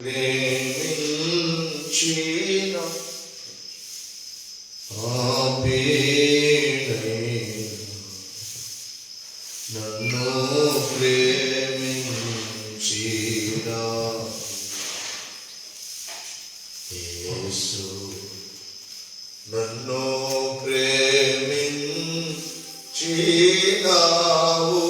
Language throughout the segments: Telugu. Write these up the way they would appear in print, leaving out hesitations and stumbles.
ప్రేమించిన నన్ను ప్రేమించిన యేసు నన్ను ప్రేమించినావు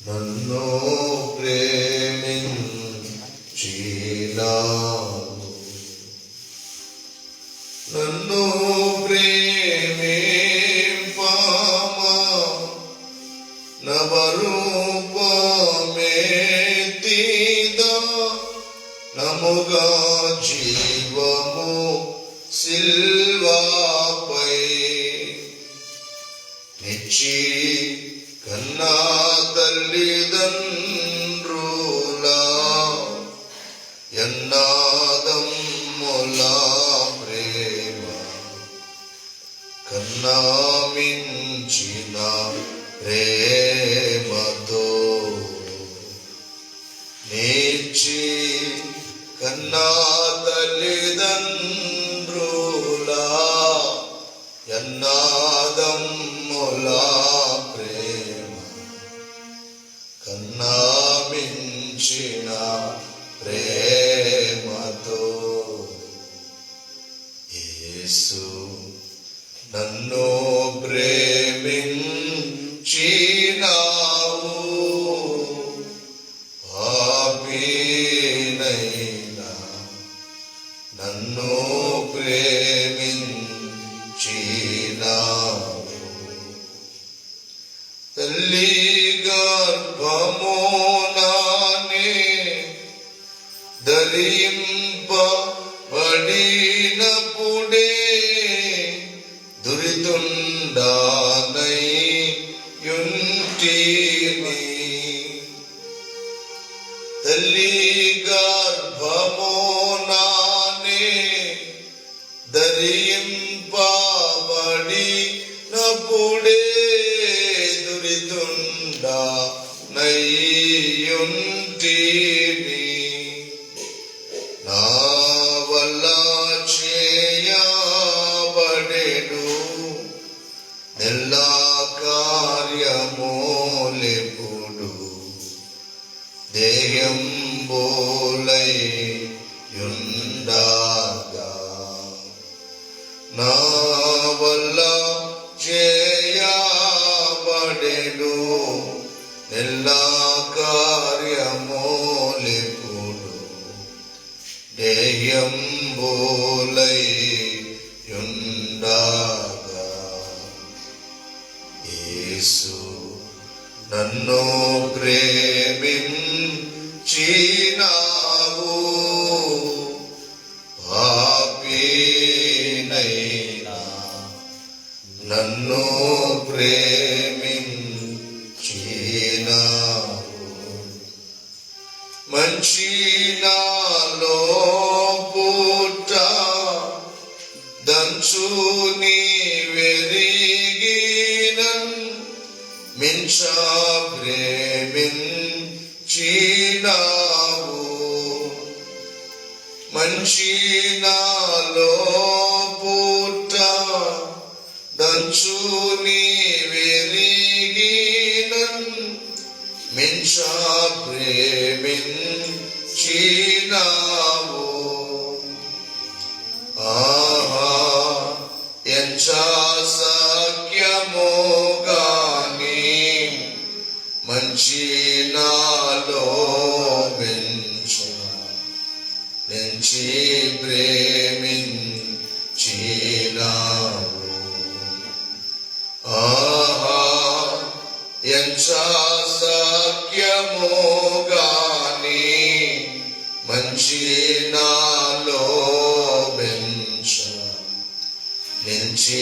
నన్ను ప్రేమించినావు నన్ను ప్రేమింపమా నవరూపమేతిదా నముగా జీవము సిల్వాపై నిచ్చి కన్నా తల్లిదండ్రులా ఎన్నాదమ్ముల ప్రేమ కన్నా మించిన ప్రేమతో నిచ్చి కన్నా తల్లిదండ్రులా ఎన్నాదమ్ముల కన్నా మించిన ప్రేమతో యేసు నన్ను ప్రేమించినావు పాపినైనా నన్ను ప్రేమించినావు తల్లి గర్భమునానే ధరింపబడినప్పుడే దురితుండానై యుంటిని తల్లి గర్భమునానే ధరింపబడినప్పుడే నయ్యుంటిని నా వల్ల చేయబడెను నెల్లా కార్యమోలెప్పుడు దేహం బోలై యుండగా నా వల్ల చేయబడెను నెల్లా కార్యమోలెప్పుడు దేహం బోలై యుండగా యేసు నన్ను ప్రేమించినావు పాపినైనా నన్ను మంచి నాలో పుట్ట దంచుని వెరిగినన్ మించ ప్రేమించినావు మంచి నాలో పుట్ట దంచుని వెరిగినన్ మించ ప్రేమించినావు ఆహా ఎంచ సఖ్యమో గాని మంచి నాలో నుంచి ప్రేమించినావు ఆహా ఎంచ సఖ్యమో గాని మంచి నాలో నుంచి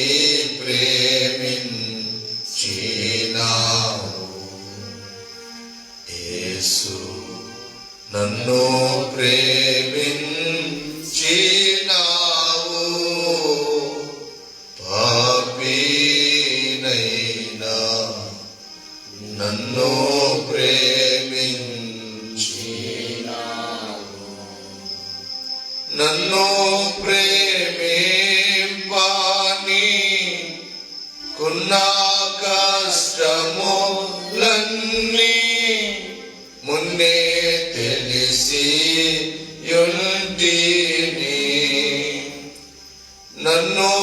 ప్రేమించినావు యేసు నన్ను ప్రేమించినావు పాపినైనా నన్ను ప్రేమించినావు. నన్ను ప్రేమింపని కున్న కష్టములన్నీ మున్నే తెలిసి యుంటిని. నన్ను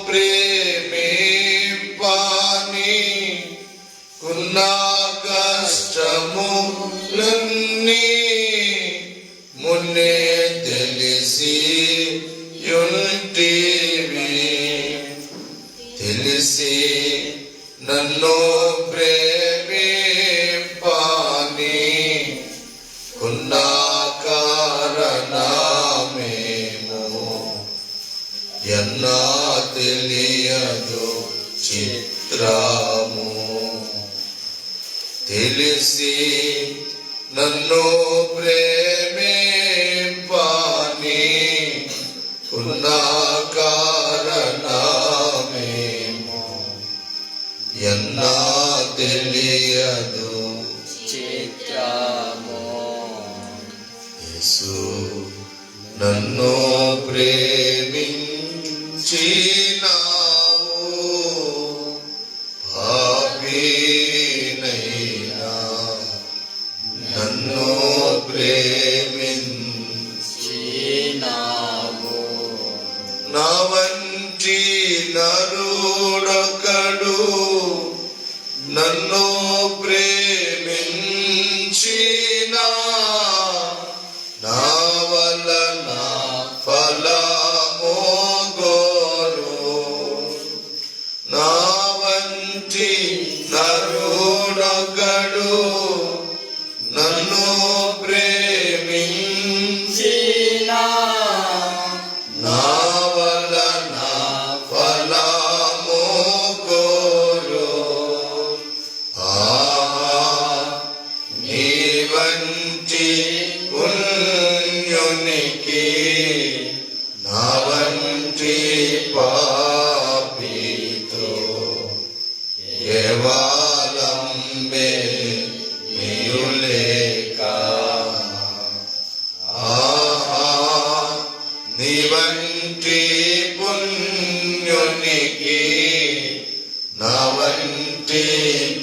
ప్రేమింపని కున్న కష్టములన్నీ మున్నే తెలిసి యుంటివి. తెలిసి నన్ను ప్రేమింపని కున్న కారణమేమో ఎన్నా తెలియదు చిత్రము. తెలిసి నన్ను ప్రేమింపని కున్న కారణమేమో ఎన్నా తెలియదు చిత్రము. యేసు నన్ను ప్రేమించినావు. పాపినైనా నన్ను ప్రేమించినావు. నా వంటి నరుడొకడు నన్ను ప్రేమించినా నా వలన ఫలము గోరు. నా వంటి నరుడొకడు నన్ను ప్రేమించినా నా వలన ఫలము గోరు. నీ వంటి పుణ్యునికి నా వంటి పాపితో కేవలంబే నీయులేక. నీ వంటి పుణ్యునికి నా వంటి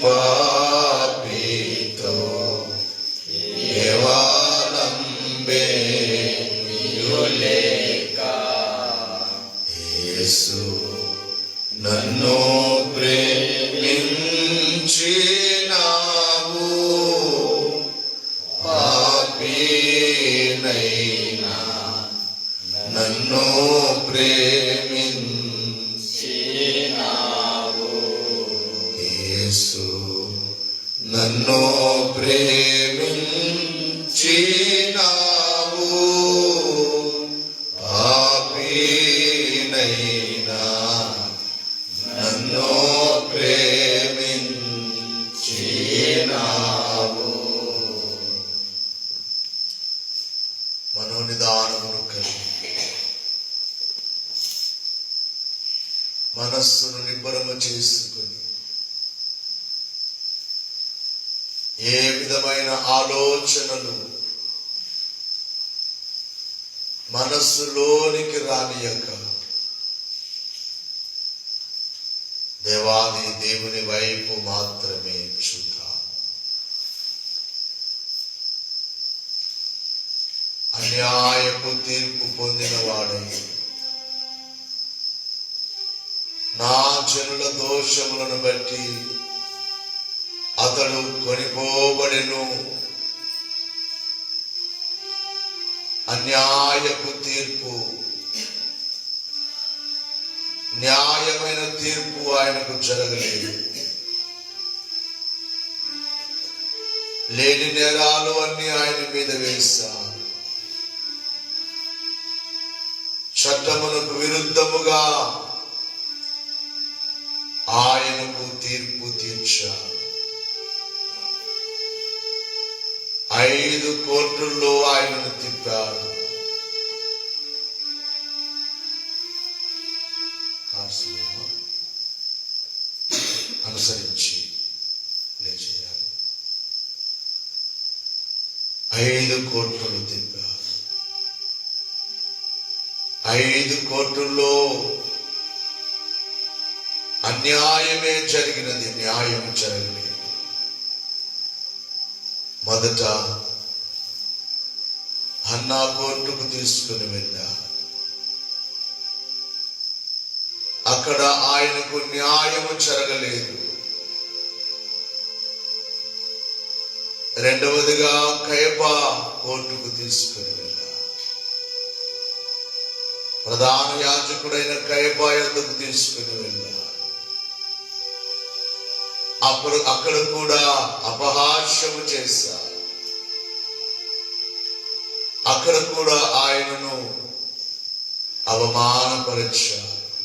పాపితో కేవలంబే నీయులేక. యేసు నన్ను ప్రేమించినావు. పాపినైనా నన్ను ప్రేమించినావు. యేసు నన్ను ప్రేమించినావు. పాపినైనా నన్ను ప్రేమించినావు. మనోనిదానమును కలిగి మనస్సును నిబ్బరము చేసుకుని ఏ విధమైన ఆలోచనలు మనస్సులోనికి రానియక దేవాది దేవుని వైపు మాత్రమే చూద్దాం. అన్యాయపు తీర్పు పొందిన వాడై నా జనుల దోషములను బట్టి అతడు కొనిపోబడెను. అన్యాయపు తీర్పు, న్యాయమైన తీర్పు ఆయనకు జరగలేదు. లేని నేరాలు అన్ని ఆయన మీద వేశారు. చట్టమునకు విరుద్ధముగా ఆయనకు తీర్పు తీర్చారు. 5 కోర్టుల్లో ఆయనను తిప్పాడు. అనుసరించి లేచేయాలి. 5 కోర్టులు తిప్పారు. 5 కోర్టుల్లో అన్యాయమే జరిగినది, న్యాయం జరగలేదు. మొదట హన్నా కోర్టుకు తీసుకుని వెళ్ళా. అక్కడ ఆయనకు న్యాయము జరగలేదు. రెండవదిగా కయపా కోర్టుకు తీసుకుని వెళ్ళా. ప్రధాన యాజకుడైన కయపా యొద్దకు తీసుకుని వెళ్ళా. అక్కడ కూడా అపహాస్యము చేశా. అక్కడ కూడా ఆయనను అవమానపరిచా.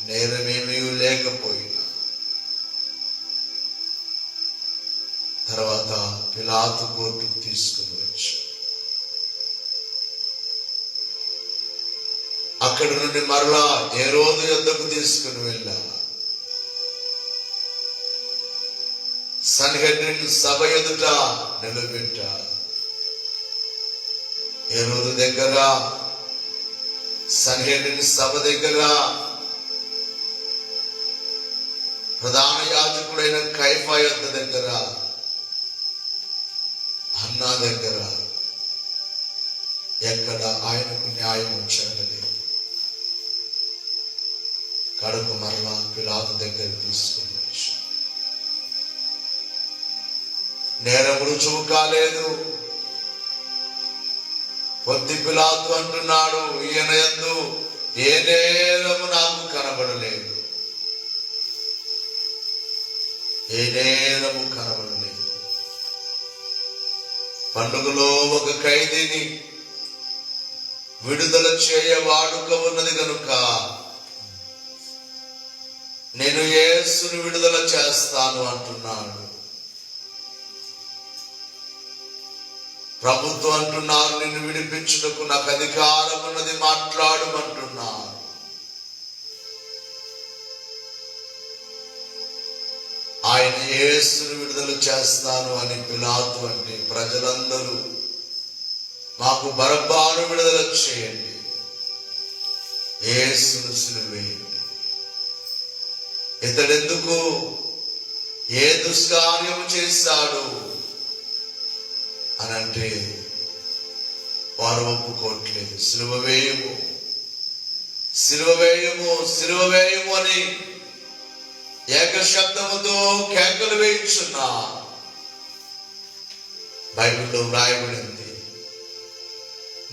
నేరమేమీ లేకపోయినా. తర్వాత పిలాతు కోర్టుకు తీసుకుని వచ్చా. అక్కడి నుండి మరలా హేరోదు యొద్దకు తీసుకుని వెళ్ళా. సన్హెడ్రిన్ సభ ఎదుట నిలబెట్టా. హేరోదు దగ్గర, సన్హెడ్రిన్ సభ దగ్గర, ప్రధాన యాజకుడైన కయపా యొద్ద దగ్గర, హన్నా దగ్గర ఎక్కడ ఆయనకు న్యాయం జరగలేదు. కడుపు మరలా పిలాతు దగ్గర తీసుకుని వచ్చా. నేరం రుజువు కాలేదు. పొద్దు పిలాతు అంటున్నాడు, ఈయన యందు ఏ నేరము నాకు కనబడలేదు, ఏ నేరము కనబడలేదు. పండుగలో ఒక ఖైదీని విడుదల చేయ వాడుక ఉన్నది కనుక నేను యేసును విడుదల చేస్తాను అంటున్నాడు. ప్రభుత్వం అంటున్నారు, నిన్ను విడిపించుటకు నాకు అధికారం ఉన్నది, మాట్లాడమంటున్నారు. ఆయన యేసును విడుదల చేస్తాను అని పిలాతు అంటే ప్రజలందరూ మాకు బరబ్బను విడుదల చేయండి, యేసును సిలువేయండి. ఇతడెందుకు ఏ దుష్కార్యము చేశాడు అని అంటే వారు ఒప్పుకోవట్లేదు. సిలువ వేయము, సిలువ వేయము, సిలువ వేయము అని ఏక శబ్దముతో కేకలు వేయించున్నా. బైబిల్లో వ్రాయబడింది,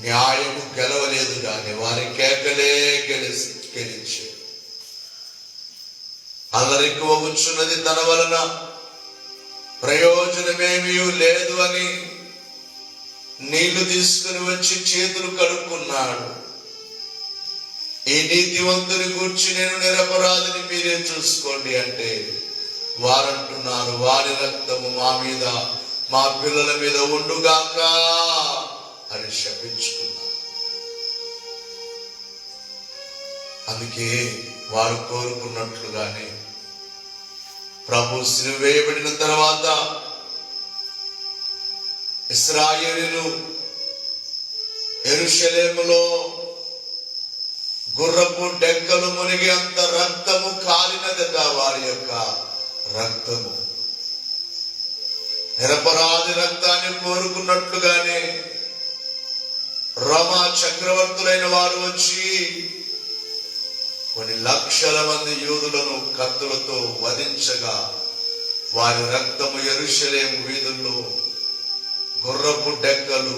న్యాయము గెలవలేదు కానీ వారి కేకలే గెలిచి అల్లరెక్కువ కూర్చున్నది, తన వలన ప్రయోజనమేమీ లేదు అని నీళ్లు తీసుకుని వచ్చి చేతులు కడుక్కున్నాడు. ఈ నీతివంతుని గూర్చి నేను నిరపరాధిని, మీరే చూసుకోండి అంటే వారంటున్నారు, వారి రక్తము మా మీద, మా పిల్లల మీద ఉండుగాక అని శపించుకున్నారు. అందుకే వారు కోరుకున్నట్లుగానే ప్రభు సిలువ వేయబడిన తర్వాత ఇశ్రాయేలీయులు యెరూషలేములో గుర్రపు డెక్కలు మునిగి అంత రక్తము కాలినదట. వారి యొక్క రక్తము నిరపరాధి రక్తాన్ని కోరుకున్నట్లుగానే రోమా చక్రవర్తులైన వారు వచ్చి కొన్ని లక్షల మంది యూదులను కత్తులతో వధించగా వారి రక్తము యెరూషలేము వీధుల్లో గుర్రపు డెక్కలు,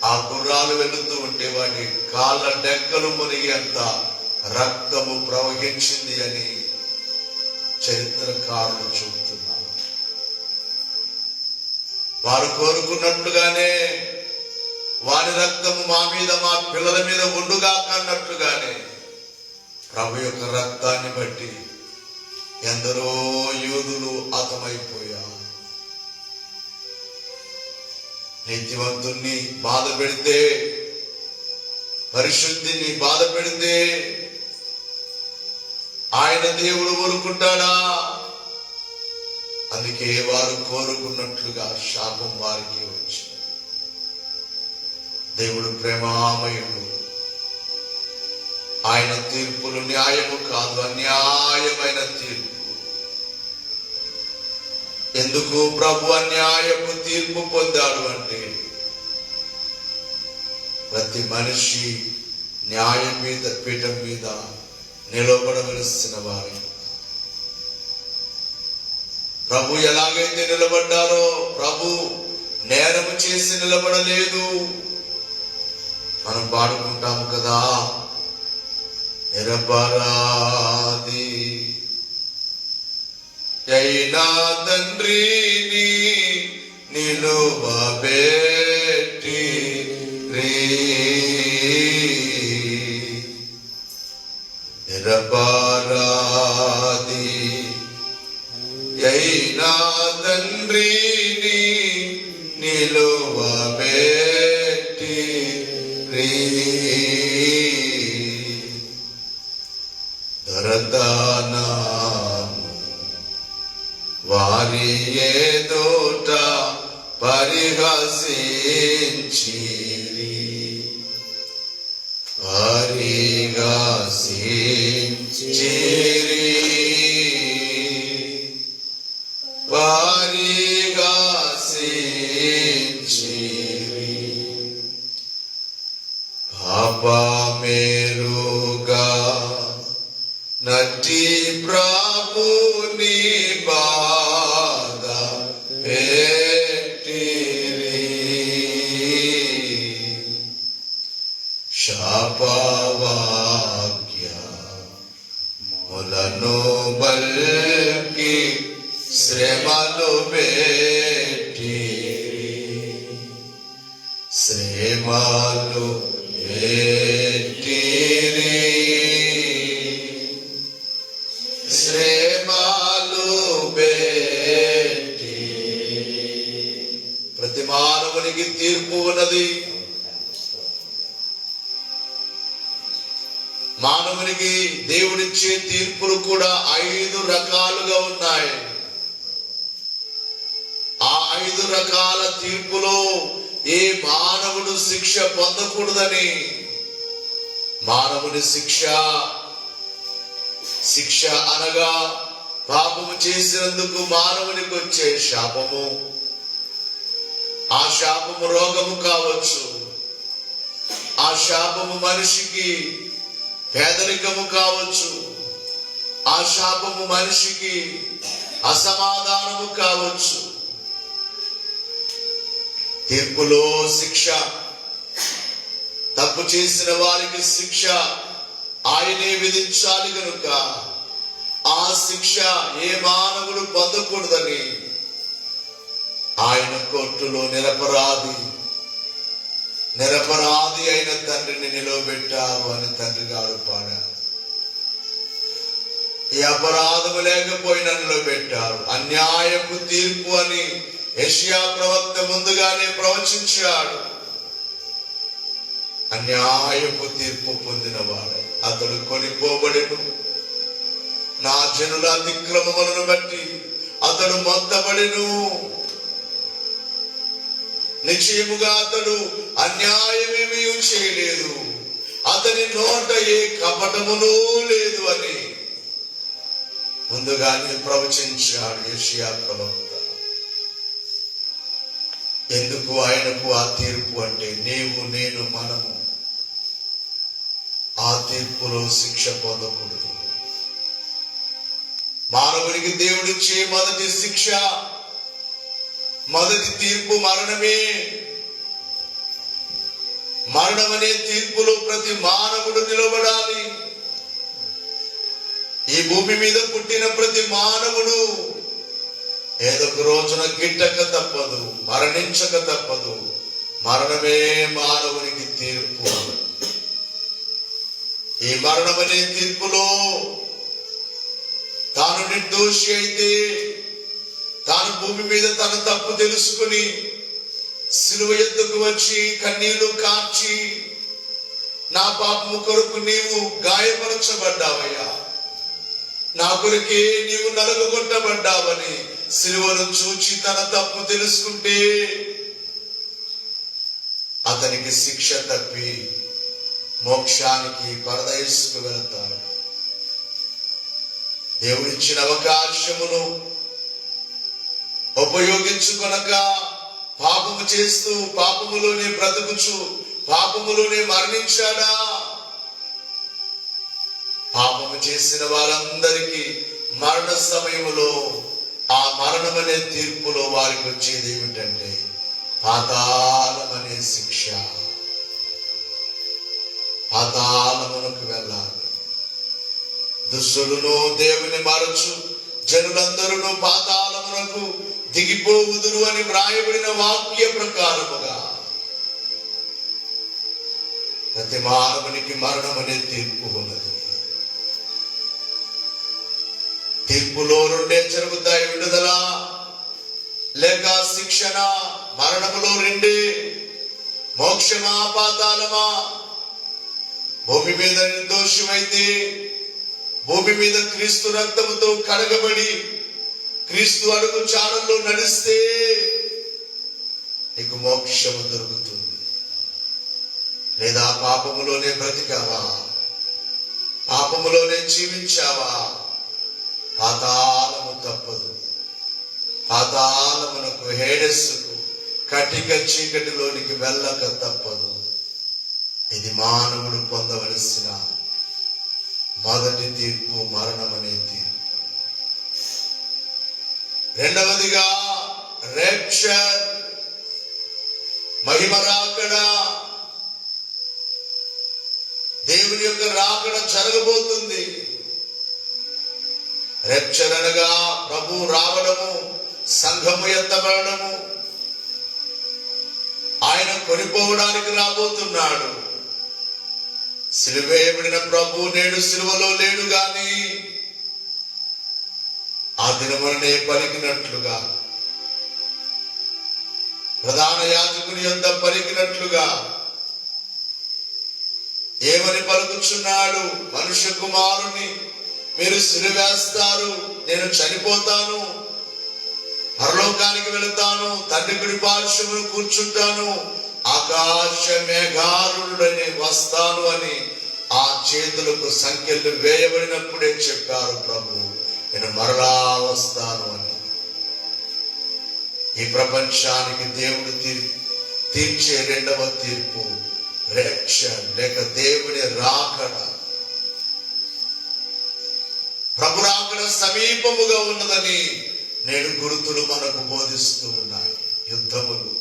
ఆ గుర్రాలు వెళుతూ ఉంటే వాటి కాళ్ళ డెక్కలు మునిగి అంత రక్తము ప్రవహించింది అని చరిత్రకారులు చెబుతున్నారు. వారు కోరుకున్నట్లుగానే వారి రక్తము మా మీద, మా పిల్లల మీద ఉండుగాక అన్నట్లుగానే ప్రభు యొక్క రక్తాన్ని బట్టి ఎందరో యూదులు హతమైపోయారు. నీతివంతుణ్ణి బాధ పెడితే, పరిశుద్ధిని బాధ పెడితే ఆయన దేవుడు ఊరుకుంటాడా? అందుకే వారు కోరుకున్నట్లుగా శాపం వారికి వచ్చింది. దేవుడు ప్రేమామయుడు. ఆయన తీర్పులు న్యాయము కాదు, అన్యాయమైన తీర్పు. ఎందుకు ప్రభు అన్యాయపు తీర్పు పొందాడు అంటే ప్రతి మనిషి న్యాయం మీద పీఠం మీద నిలబడవలసిన వారు. ప్రభు ఎలాగైతే నిలబడ్డారో, ప్రభు నేరము చేసి నిలబడలేదు. మనం పాడుకుంటాము కదా, నిరపరాధి అయినా తండ్రిని నిలువబెట్టి నిరపరాధి అయినా తండ్రిని నిలువబెట్టి దొరదానాము వారి ఎదుట పరిహసించిరి, పరిహసించిరి, పరిహసించిరి. పాపమేరుగా నటి ప్రభుని బాధ పెట్టిరి, శాపవాక్యములను బల్కి శ్రమలు పెట్టిరి, శ్రమలు పెట్టిరి, శ్రమలు పెట్టిరి. ప్రతి మానవునికి తీర్పు ఉన్నది. మానవునికి దేవుడిచ్చే తీర్పులు కూడా 5 రకాలుగా ఉన్నాయి. ఆ 5 రకాల తీర్పులో ఏ మానవుడు శిక్ష పొందకూడదని, మానవుని శిక్ష అనగా పాపము చేసినందుకు మానవునికి వచ్చే శాపము. ఆ శాపము రోగము కావచ్చు, ఆ శాపము మనిషికి పేదరికము కావచ్చు, ఆ శాపము మనిషికి అసమాధానము కావచ్చు. తీర్పులో శిక్ష, తప్పు చేసిన వారికి శిక్ష ఆయనే విధించాలి కనుక ఆ శిక్ష ఏ మానవుడు పొందకూడదని ఆయన కోర్టులో నిరపరాధి అయిన తండ్రిని నిలవబెట్టారు అని తండ్రి గారు పాడారు. ఈ అపరాధము లేకపోయినా నిలబెట్టారు. అన్యాయపు తీర్పు అని యెషయా ప్రవక్త ముందుగానే ప్రవచించాడు. అన్యాయపు తీర్పు పొందినవాడు అతడు కొనిపోబడెను, నా జనుల అతిక్రమములను బట్టి అతడు మొత్తబడెను. నిశ్చయముగా అతడు అన్యాయమేమీ చేయలేదు, అతని నోట ఏ కపటమును లేదు అని ముందుగానే ప్రవచించాడు యెషయా ప్రవక్త. ఎందుకు ఆయనకు ఆ తీర్పు అంటే నీవు నేను మనము ఆ తీర్పులో శిక్ష పొందకూడదు. మానవునికి దేవుడిచ్చే మొదటి శిక్ష, మొదటి తీర్పు మరణమే. మరణం అనే తీర్పులో ప్రతి మానవుడు నిలబడాలి. ఈ భూమి మీద పుట్టిన ప్రతి మానవుడు ఏదో ఒక రోజున గిట్టక తప్పదు, మరణించక తప్పదు. మరణమే మానవునికి తీర్పు. ఈ మరణం అనే తీర్పులో తాను నిర్దోషి అయితే, తాను భూమి మీద తన తప్పు తెలుసుకుని సిలువ ఎద్దుకు వచ్చి కన్నీళ్లు కార్చి, నా పాపము కొరకు నీవు గాయపరచబడ్డావయ్యా, నా కొరకే నీవు నలగొట్టబడ్డావని సిలువను చూచి తన తప్పు తెలుసుకుంటే అతని అతనికి శిక్ష తప్పి మోక్షానికి పరదైస్కు వెళ్తాడు. దేవుడిచ్చిన అవకాశమును ఉపయోగించుకొనక పాపము చేస్తూ పాపములోనే బ్రతుకుచు పాపములోనే మరణించాడా? పాపము చేసిన వారందరికీ మరణ సమయములో ఆ మరణం అనే తీర్పులో వారికి వచ్చేది ఏమిటంటే పాతాళం అనే శిక్ష. పాతాళమునకు వెళ్ళాలి. దుష్టులను దేవుని మరచు జనులందరూ పాతాళమునకు దిగిపోవుదురు అని వ్రాయబడిన వాక్య ప్రకారముగా ప్రతి మానవునికి మరణం అనే తీర్పు ఉన్నది. తీర్పులో రెండే జరుగుతాయి, విడుదల లేక శిక్షణ. మరణములో రెండే, మోక్షమా పాతాళమా. భూమి మీద నిర్దోషమైతే, భూమి మీద క్రీస్తు రక్తముతో కడగబడి క్రీస్తు అడుగు చాడల్లో నడిస్తే నీకు మోక్షము దొరుకుతుంది. లేదా పాపములోనే బ్రతికావా, పాపములోనే జీవించావా, పాతాళము తప్పదు. పాతాళమునకు, హేడెస్సుకు, కటిక చీకటిలోనికి వెళ్ళక తప్పదు. ఇది మానవుడు పొందవలసిన మొదటి తీర్పు, మరణం అనే తీర్పు. రెండవదిగా రేప్చర్, మహిమ రాకడ. దేవుని యొక్క రాకడ జరగబోతుంది. రేప్చర్ అనగా ప్రభు రావడము, సంఘము ఎత్తబడము. ఆయన కొనిపోవడానికి రాబోతున్నాడు. సిలువేయబడిన ప్రభు నేడు సిలువలో లేడు గాని ఆ దినమునే పలికినట్లుగా, ప్రధాన యాజకుని యొద్ద పలికినట్లుగా ఏమని పలుకుచున్నాడు? మనుష్య కుమారుని మీరు సిలువేస్తారు, నేను చనిపోతాను, పరలోకానికి వెళతాను, తండ్రి కుడి పార్శ్వమున కూర్చుంటాను, ఆకాశ మేఘారుడని వస్తాను అని ఆ చేతులకు సంఖ్యలు వేయబడినప్పుడే చెప్పారు ప్రభు, నేను మరలా వస్తాను అని. ఈ ప్రపంచానికి దేవుడు తీర్చే రెండవ తీర్పు రేప్చర్ లేక దేవుని రాకడ. ప్రభు రాకడ సమీపముగా ఉన్నదని నేడు గురుతులు మనకు బోధిస్తూ ఉన్నాయి. యుద్ధములు,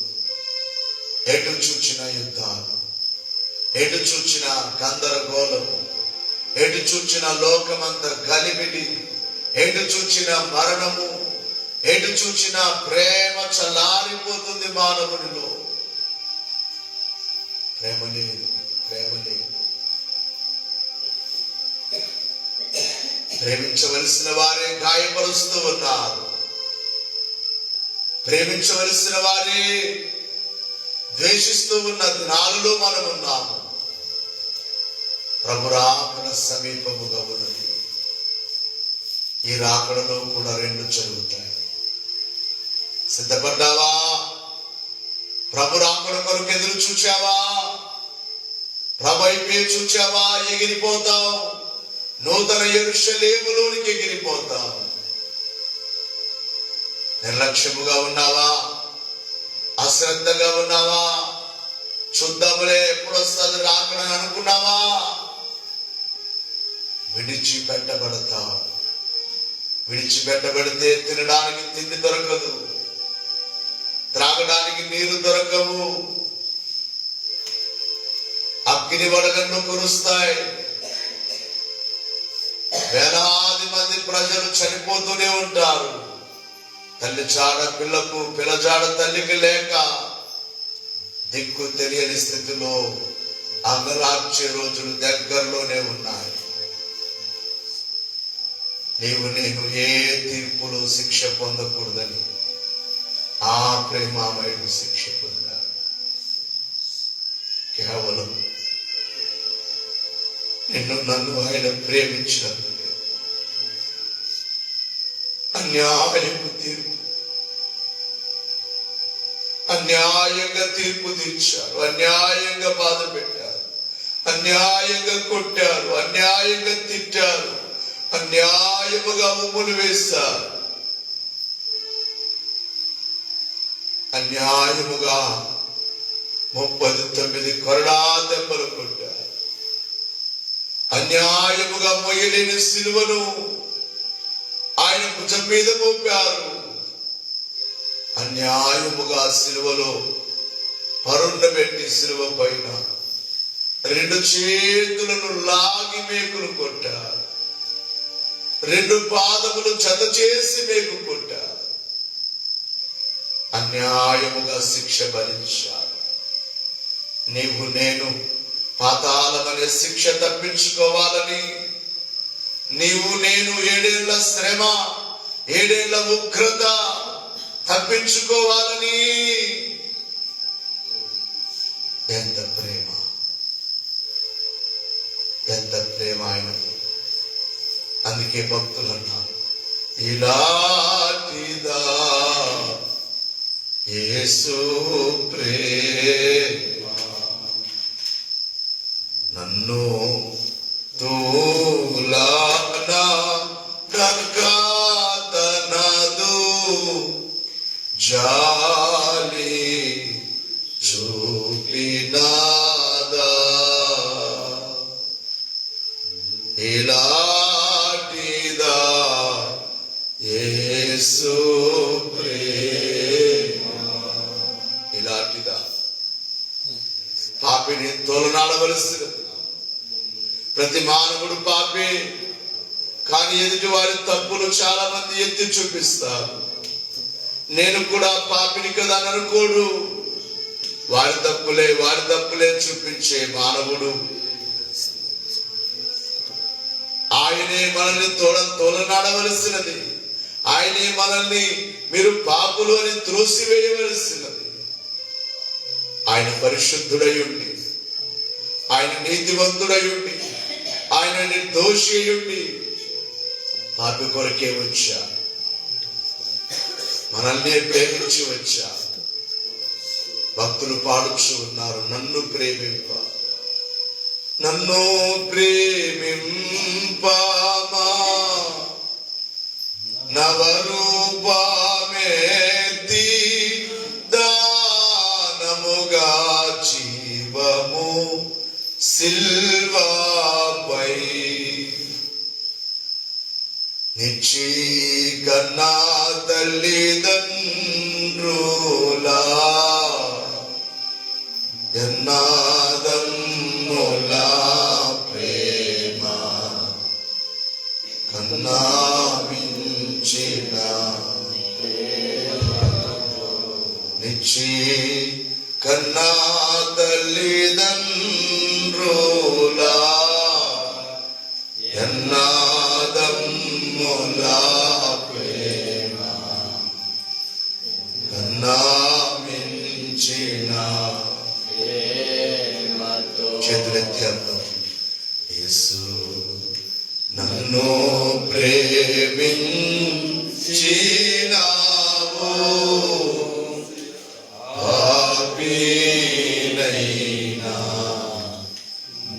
ఎటు చూచిన యుద్ధాలు, ఎటు చూచిన గందరగోళము, ఎటు చూచిన లోకమంత గలిబిలి, ఎటు చూచిన మరణము, ఎటు చూచిన ప్రేమ చల్లారిపోతుంది మానవునిలో. ప్రేమ లేదు, ప్రేమ లేదు. ప్రేమించవలసిన వారే గాయపరుస్తూ ఉన్నారు. ప్రేమించవలసిన వారే ద్వేషిస్తూ ఉన్న దినాలలో మనం ఉన్నాము. ప్రభు రాకడ సమీపముగా ఉన్నది. ఈ రాకడలో కూడా రెండు జరుగుతాయి. సిద్ధపడ్డావా? ప్రభు రాకడ కొరకు ఎదురు చూచావా? ప్రభు అయిపోయి చూచావా? ఎగిరిపోతావు. నూతన యెరూషలేములోనికి ఎగిరిపోతావు. నిర్లక్ష్యముగా ఉన్నావా? అశ్రద్ధగా ఉన్నావా? చూద్దాములే ఎప్పుడు వస్తుంది రాకడని అనుకున్నావా? విడిచిపెట్టబడతావు. విడిచిపెట్టబడితే తినడానికి తిండి దొరకదు, త్రాగడానికి నీరు దొరకవు, అగ్ని వడగండ్లు కురుస్తాయి. వేలాది మంది ప్రజలు చనిపోతూనే ఉంటారు. తల్లి జాడ పిల్లకు, పిల్ల జాడ తల్లికి లేక దిక్కు తెలియని స్థితిలో అంగలార్చే రోజులు దగ్గరలోనే ఉన్నాయి. నీవు నేను ఏ తీర్పులో శిక్ష పొందకూడదని ఆ ప్రేమామయుడు శిక్ష పొందాడు. కేవలం నిన్ను నన్ను ఆయన ప్రేమించినందుకే. అన్యాయపు తీర్పు, అన్యాయంగా తీర్పు తీర్చారు, అన్యాయంగా బాధ పెట్టారు, అన్యాయంగా కొట్టారు, అన్యాయంగా తిట్టారు, అన్యాయముగా ఉమ్ములు వేశారు, అన్యాయముగా 39 కొరడా దెబ్బలు కొట్టారు, అన్యాయముగా మొయ్యలేని సిలువను ఆయన భుజం మీద మోపారు, అన్యాయముగా సిలువలో పరుండబెట్టి సిలువ పైన 2 చేతులను లాగి మేకులు కొట్టారు, 2 పాదములు జత చేసి మేకు కొట్టారు, అన్యాయముగా శిక్ష భరించారు. నీవు నేను పాతాళమనే శిక్ష తప్పించుకోవాలని, నీవు నేను 7 ఏళ్ల శ్రమ, 7 ఏళ్ల ఉగ్రత తప్పించుకోవాలని ఎంత ప్రేమ, ఎంత ప్రేమ ఆయనకి. అందుకే భక్తులు అన్నారు, ఇలాంటిదా యేసు ప్రేమ, నన్ను తోలానా నకాతనదు, జాలి చూపినాదా, ఇలాంటిదా యేసు ప్రేమ, ఇలాంటిదా. పాపిని తోలనాడవలసినది. ప్రతి మానవుడు పాపే, కానీ ఎదుటి వారి తప్పులు చాలా మంది ఎత్తి చూపిస్తారు. నేను కూడా పాపిని కదా అని అనుకోడు. వారి తప్పులే చూపించే మానవుడు. ఆయనే మనల్ని తోలనాడవలసినది. ఆయనే మనల్ని మీరు పాపులు అని త్రోసివేయవలసినది. ఆయన పరిశుద్ధుడై ఉండి, ఆయన నీతివంతుడై ఉండి, ఆయన నిర్దోషి అయి ఉండి పాపి కొరకే వచ్చా, మనల్ని ప్రేమించి వచ్చా. భక్తులు పాడుచు ఉన్నారు, నన్ను ప్రేమింప, నన్ను ప్రేమింపమా, నవరూపమేతి దానముగా జీవము సిల్వాపై నిచ్చి కన్నా తల్లిదండ్రులా ఎన్నాదమ్ములా ప్రేమ కన్నా మించిన నిచ్చి కన్నా తల్లిదండ్రులా ఎన్నాదమ్ములా ప్రేమ కన్నా మించిన ప్రేమతో. చేతులెత్తి అర్థం, యేసు నన్ను ప్రేమించినావు, పాపినైనా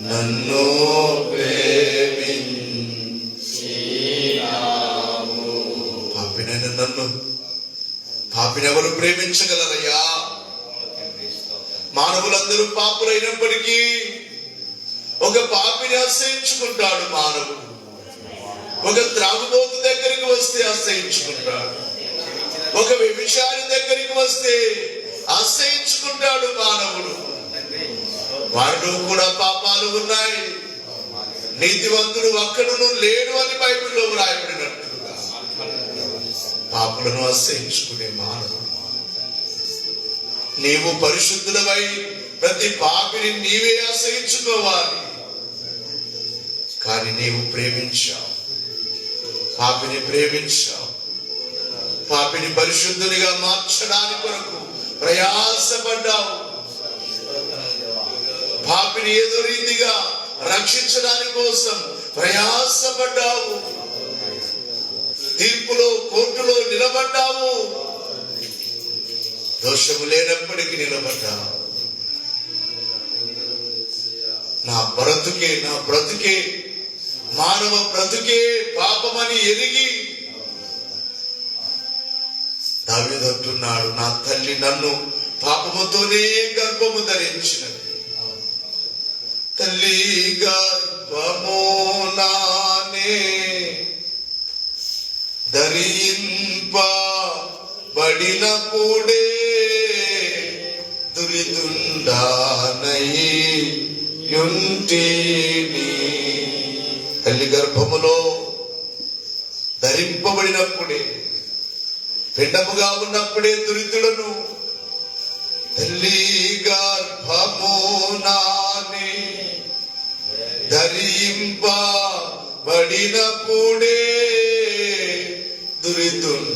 నన్ను ప్రేమించినావు. పాపినైనా నన్ను, పాపినెవరు ప్రేమించగలరయ్యా? మానవులందరూ పాపులైనప్పటికీ ఒక పాపిని ఆశ్రయించుకుంటాడు మానవుడు. ఒక త్రాగుబోతు దగ్గరికి వస్తే ఆశ్రయించుకుంటాడు, ఒక వ్యభిచారి దగ్గరికి వస్తే ఆశ్రయించుకుంటాడు మానవుడు. వారిలో కూడా పాపాలు ఉన్నాయి, నీతివంతుడు ఒక్కడును లేడు అని బైబిల్లో వ్రాయబడినట్లుగా పాపులను ఆశ్రయించుకునే మానవుడు. నీవు పరిశుద్ధులవై ప్రతి పాపిని నీవే ఆశ్రయించుకోవాలి. కానీ నీవు ప్రేమించావు, పాపిని ప్రేమించావు. పాపిని పరిశుద్ధునిగా మార్చడానికి కొరకు ప్రయాసపడ్డావు. పాపిని ఏదో రీతిగా రక్షించడానికి కోసం ప్రయాసపడ్డావు. తీర్పులో, కోర్టులో నిలబడ్డావు. దోషము లేనప్పటికీ నిలబడ్డావు. నా బ్రతుకే మానవ బ్రతుకే పాపమని ఎరిగి దావీదు అంటున్నాడు, నా తల్లి నన్ను పాపముతోనే గర్భము ధరించినది. తల్లి గర్భము నానే ధరింపబడినప్పుడే దురిదుండానయ్యుంటిని. తల్లి గర్భములో ధరింపబడినప్పుడే, పిండముగా ఉన్నప్పుడే దురితులను. తల్లి గర్భము నానే ధరింపబడినప్పుడే దురిదుండానయ్యుంటిని.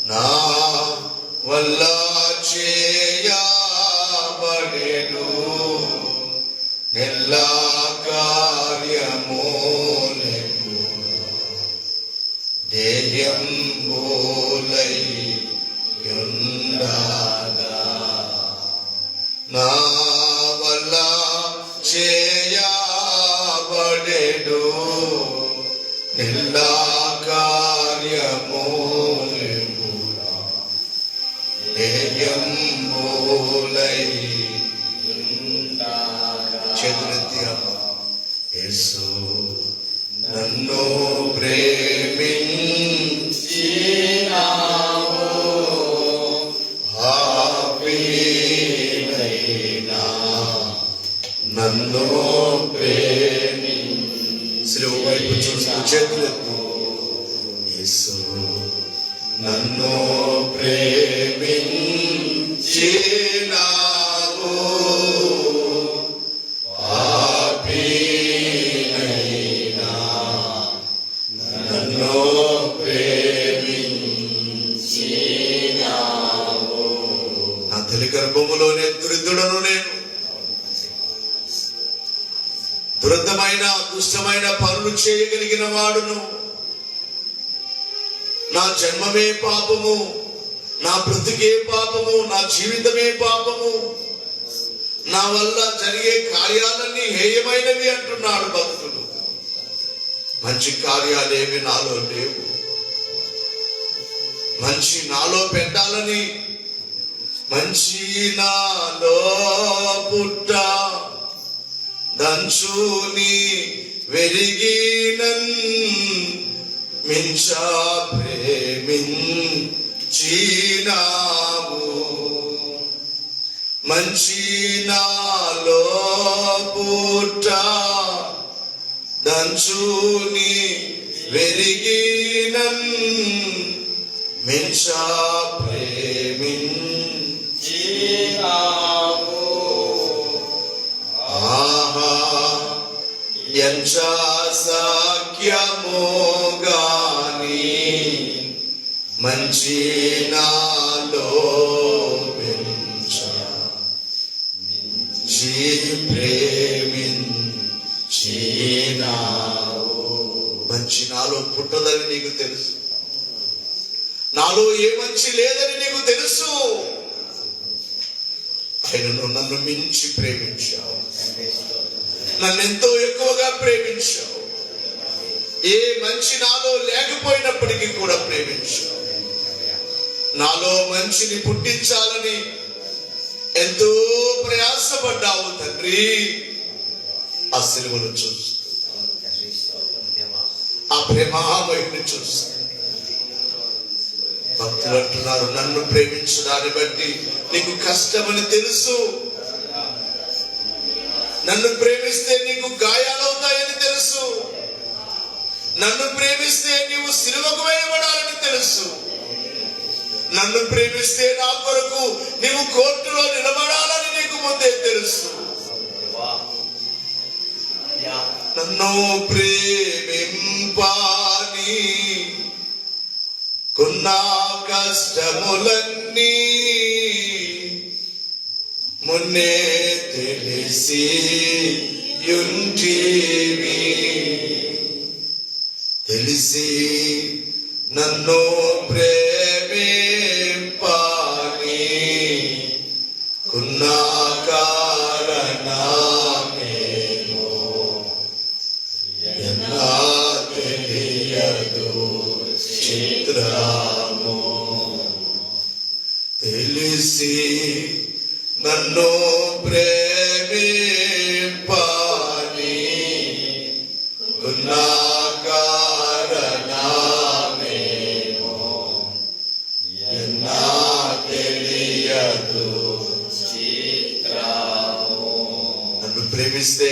నా వల్ల చేయబడెను నెల్ల కార్యము ధైర్యంబోలయ్యుండగా. నా వల్ల చేయబడెను నెల్ల కార్యము ధైర్యంబోలయ్యుండగా. చేతులెత్తి అమ్మ, యేసు నన్ను ప్రేమించినావు, ఆపినైనా నన్ను సిలువ వైపు చూస్తూ చేతులెత్తు. యేసు నన్ను ప్రేమించినావు, గర్భములోనే దురిదుడను నేను. దురదమైన దుష్టమైన పనులు చేయగలిగిన వాడును. నా జన్మమే పాపము, నా బ్రతుకే పాపము, నా జీవితమే పాపము, నా వల్ల జరిగే కార్యాలన్నీ హేయమైనవి అంటున్నాడు భక్తుడు. మంచి కార్యాలేవి నాలో లేవు. మంచి నాలో పెట్టాలని, మంచి నాలో పుట్ట దంచుని వెరిగినన్ మించ ప్రేమించినావు. మంచి నాలో పుట్ట దంచుని వెరిగినన్ మించ ప్రేమించినావు. ఆహా ఎంత సఖ్యము గాని మంచి నాలో పెంచి ప్రేమించినావు. మంచి నాలో పుట్టదని నీకు తెలుసు, నాలో ఏ మంచి లేదని నీకు తెలుసు. ఆయనను నన్ను మించి ప్రేమించావు, నన్ను ఎంతో ఎక్కువగా ప్రేమించావు. ఏ మంచి నాలో లేకపోయినప్పటికీ కూడా ప్రేమించావు. నాలో మంచిని పుట్టించాలని ఎంతో ప్రయాసపడ్డావు తండ్రి. ఆ సిలువను చూస్తూ, ఆ ప్రేమామయుడిని చూస్తూ భక్తులు అంటున్నారు, నన్ను ప్రేమించడాన్ని బట్టి నీకు కష్టమని తెలుసు, నన్ను ప్రేమిస్తే నీకు గాయాలవుతాయని తెలుసు, నన్ను ప్రేమిస్తే నీవు సిలువకు వేయబడాలని తెలుసు, నన్ను ప్రేమిస్తే నా కొరకు నీవు కోర్టులో నిలబడాలని నీకు ముందే తెలుసు. నన్ను ప్రేమింపాని కొన్నా కష్టములన్నీ మున్నే తెలిసి యుంటివి. తెలిసి నన్ను ప్రేమింపని కున్నా కారణమేమో ఎన్నా తెలియదు చిత్రము. తెలిసి నన్ను ప్రేమింపని కున్నా కారణమేమో ఎన్నా తెలియదు చిత్రము. నన్ను ప్రేమిస్తే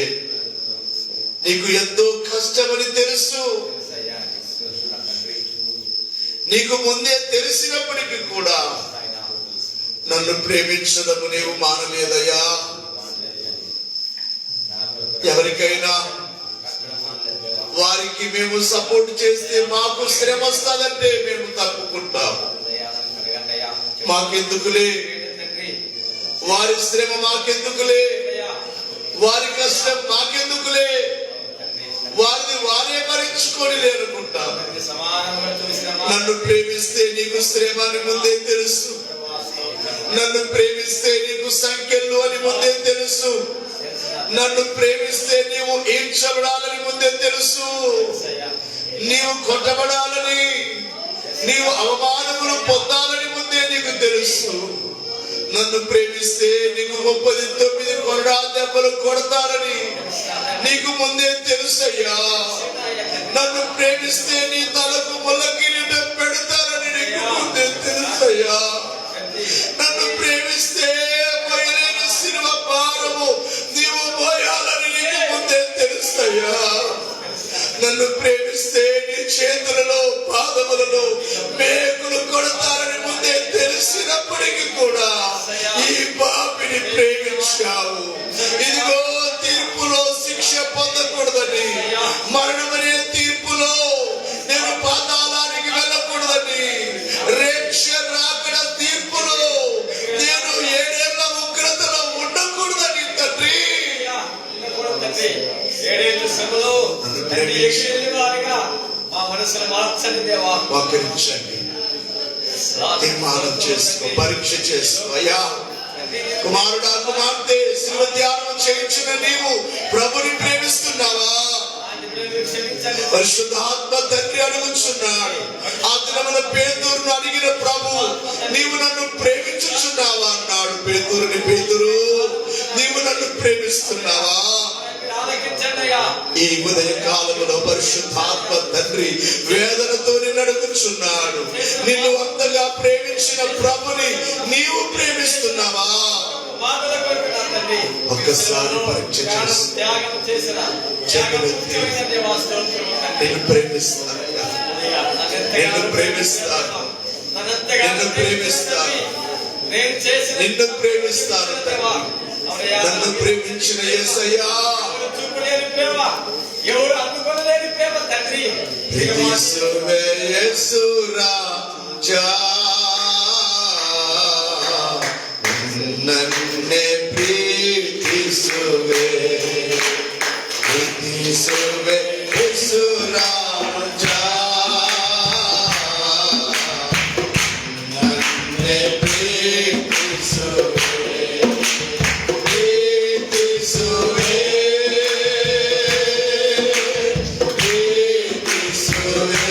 నీకు ఎంతో కష్టమని తెలుసు. నీకు ముందే తెలిసినప్పటికీ కూడా నన్ను ప్రేమించడము నీవు మానలేదయ్యా. ఎవరికైనా వారికి మేము సపోర్ట్ చేస్తే మాకు శ్రమ వస్తుందంటే మేము తప్పుకుంటాం. మాకెందుకులే వారి శ్రమ, మాకెందుకులే వారి కష్టం, మాకెందుకులే వారిని వారే భరించుకొని లేనుకుంటాం. నన్ను ప్రేమిస్తే నీకు శ్రమ అని ముందే తెలుసు. నన్ను ప్రేమిస్తే నీకు సంఖ్యలు అని ముందే తెలుసు. నన్ను ప్రేమిస్తే నీవు ఈడ్చబడాలని ముందే తెలుసు. నీవు కొట్టబడాలని, నీవు అవమానములు పొందాలని ముందే నీకు తెలుసు. నన్ను ప్రేమిస్తే నీకు 39 కొరడా దెబ్బలు కొడతారని నీకు ముందే తెలుసయ్యా. నన్ను ప్రేమిస్తే నీ తలకు ముళ్ళ కిరీటం పెడతారని నీకు ముందే తెలుసయ్యా. నన్ను ప్రేమిస్తే మోయలేని సిలువ భారము నీవు మోయాలని నీకు ముందే తెలుసయ్యా. నన్ను ప్రేమిస్తే నీ చేతులలో పాదములలో మేకులు కొడతారని ముందే తెలిసినప్పటికీ కూడా ఈ పాపిని ప్రేమించావు. ఇదిగో తీర్పులో శిక్ష పొందకూడదని, మరణమనే తీర్పులో నేను పాతాళానికి వెళ్ళకూడదని, రేక్ష రాకడ తీర్పులో నేను 7 ఏళ్ల ఉగ్రతలో ఉండకూడదని తండ్రి. 7 ఏళ్ల శ్రమలో మా మనసును మార్చండి దేవా. వాకరించండి, తీర్మానం చేసుకో, పరీక్ష చేసుకో. అయ్యా కుమారుడా, కుమార్తె, శిలువ ధ్యానం చేయించిన నీవు ప్రభుని ప్రేమిస్తున్నావా? పరిశుద్ధాత్మ తండ్రి అడుగుచున్నాడు. ఆ దినమున పేతురును అడిగిన ప్రభు, నీవు నన్ను ప్రేమించుచున్నావా అన్నాడు. పేతురుని, పేతురు నీవు నన్ను ప్రేమిస్తున్నావా? ఈ ఉదయ కాలములో పరిశుద్ధాత్మ తండ్రి వేదనతో నిన్ను అడుగుచున్నాడు. నిన్ను అంతగా ప్రేమించిన ప్రభుని నీవు ప్రేమిస్తున్నావా? ఒక్కసారి పరీక్ష నేను ప్రేమిస్తాను, నిన్ను ప్రేమిస్తాను, నిన్ను ప్రేమిస్తాను, నిన్ను ప్రేమిస్తాను. నన్ను ప్రేమించిన యేసయ్యా, ఎవరు అందుకోలేని ప్రేమ తండ్రి. నన్నే ప్రీతిసువే, ప్రీతిసువే యేసురాజా, నన్నే ప్రీతిసువే, ప్రీతిసువే, ప్రీతిసువే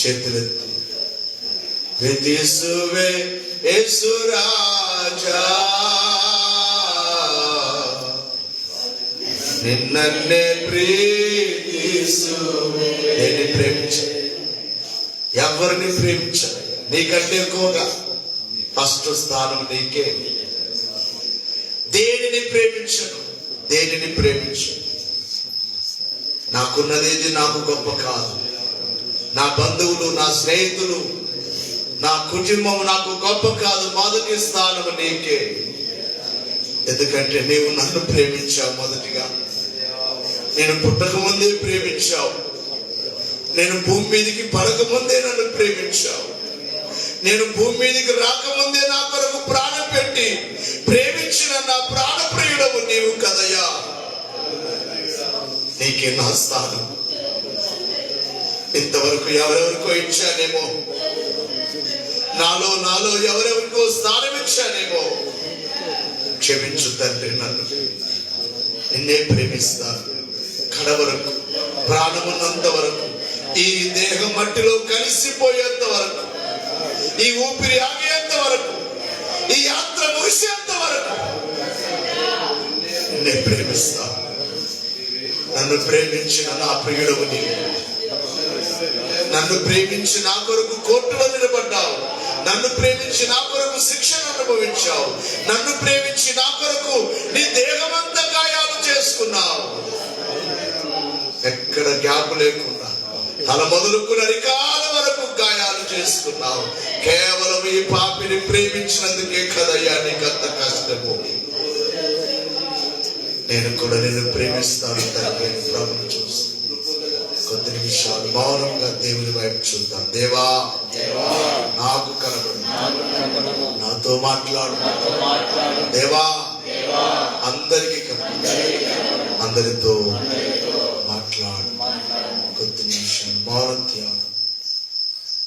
చేతులెత్తి విధిసువే యేసు రాజా నిన్నే ప్రీతిసువే. నేను ప్రేమించాను, ఎవరిని ప్రేమించాను నీకంటే ఎక్కువగా ఫస్ట్ స్థానం నీకే. దేనిని ప్రేమించను, దేనిని ప్రేమించను. నాకున్నదేది నాకు గొప్ప కాదు. నా బంధువులు, నా స్నేహితులు, నా కుటుంబం నాకు గొప్ప కాదు. మొదటి స్థానం నీకే. ఎందుకంటే నీవు నన్ను ప్రేమించావు. మొదటిగా నేను పుట్టక ముందే ప్రేమించావు. నేను భూమి మీదకి పడక ముందే నన్ను ప్రేమించావు. నేను భూమి మీదకి రాకముందే నా కొరకు ప్రాణం పెట్టి ప్రేమించిన నా ప్రాణప్రియుడవు నీవు కదయ్యా. నీకే నా స్థానం. ఇంతవరకు ఎవరెవరికో ఇచ్చానేమో, నాలో ఎవరెవరికో స్థానం ఇచ్చానేమో. క్షమించు తండ్రి, నన్ను నిన్నే ప్రేమిస్తాను కడవరకు, ప్రాణమున్నంత వరకు, ఈ దేహం మట్టిలో కలిసిపోయేంత వరకు, ఈ ఊపిరి ఆగేంత వరకు, ఈ యాత్ర ముగిసేంత వరకు నిన్నే ప్రేమిస్తాను. నన్ను ప్రేమించిన నా ప్రియుడవు నీవు. నన్ను ప్రేమించి నా కొరకు కోర్టులో నిలబడ్డావు. నన్ను ప్రేమించి నా కొరకు శిక్షను అనుభవించావు. నన్ను ప్రేమించి నా కొరకు నీ దేహమంతా గాయాలు చేసుకున్నావు. ఎక్కడ గ్యాప్ లేకుండా తల మొదలుకున్న అరికాల వరకు గాయాలు చేసుకున్నావు. కేవలం ఈ పాపిని ప్రేమించినందుకే కదయ్యా నీకంత కష్టము. నేను కూడా నిన్ను ప్రేమిస్తాను తండ్రి. ప్రభుని చూస్తాను. కొద్ది నిమిషాలు మౌనంగా దేవుని వైపు చూద్దాం. దేవా, నాకు కనబడు, నాతో మాట్లాడు. దేవా, అందరికీ కనబడు, అందరితో మాట్లాడు. కొద్ది నిమిషాలు మౌనం త్యాగం.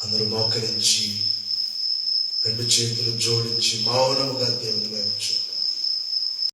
అందరూ మోకరించి రెండు చేతులు జోడించి మౌనముగా దేవుని వైపు చూద్దాం.